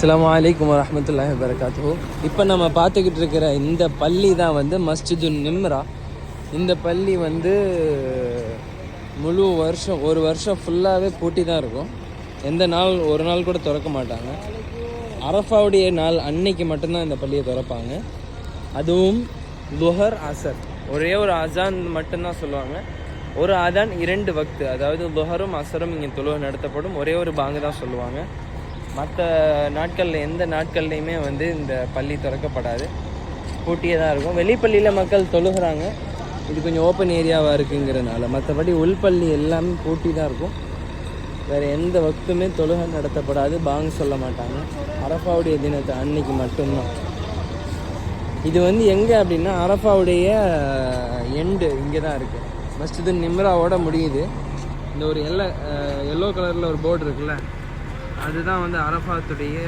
அஸ்ஸலாமு அலைக்கும் வரஹ்மத்துல்லாஹி வபரகாத்துஹு. இப்போ நம்ம பார்த்துக்கிட்டு இருக்கிற இந்த பள்ளி தான் வந்து மஸ்ஜிதுன் நிம்ரா. இந்த பள்ளி வந்து முழு வருஷம் ஒரு வருஷம் ஃபுல்லாகவே பூட்டி தான் இருக்கும். எந்த நாள் ஒரு நாள் கூட திறக்க மாட்டாங்க. அரஃபாவுடைய நாள் அன்னைக்கு மட்டும்தான் இந்த பள்ளியை திறப்பாங்க. அதுவும் லுஹர் அசர் ஒரே ஒரு அசான் மட்டும்தான் சொல்லுவாங்க. ஒரு அதான் 2 வக்து, அதாவது லுஹரும் அசரும் இங்கே தொழுகை நடத்தப்படும். ஒரே ஒரு பாங்கு தான் சொல்லுவாங்க. மற்ற நாட்களில் எந்த நாட்கள்லையுமே வந்து இந்த பள்ளி திறக்கப்படாது, பூட்டியே தான் இருக்கும். வெளிப்பள்ளியில் மக்கள் தொழுகிறாங்க, இது கொஞ்சம் ஓப்பன் ஏரியாவாக இருக்குங்கிறனால. மற்றபடி உள்பள்ளி எல்லாமே பூட்டி தான் இருக்கும். வேறு எந்த வக்துமே தொழுகை நடத்தப்படாது, பாங்கு சொல்ல மாட்டாங்க. அரஃபாவுடைய தினத்தை அன்னைக்கு மட்டும்தான். இது வந்து எங்கே அப்படின்னா அரஃபாவுடைய எண்டு இங்கே தான் இருக்குது. மஸ்ஜிதுன் நிம்ராவோட முடியுது. இந்த ஒரு எல்லோ கலரில் ஒரு போர்டு இருக்குல்ல, அதுதான் வந்து அரஃபாத்துடைய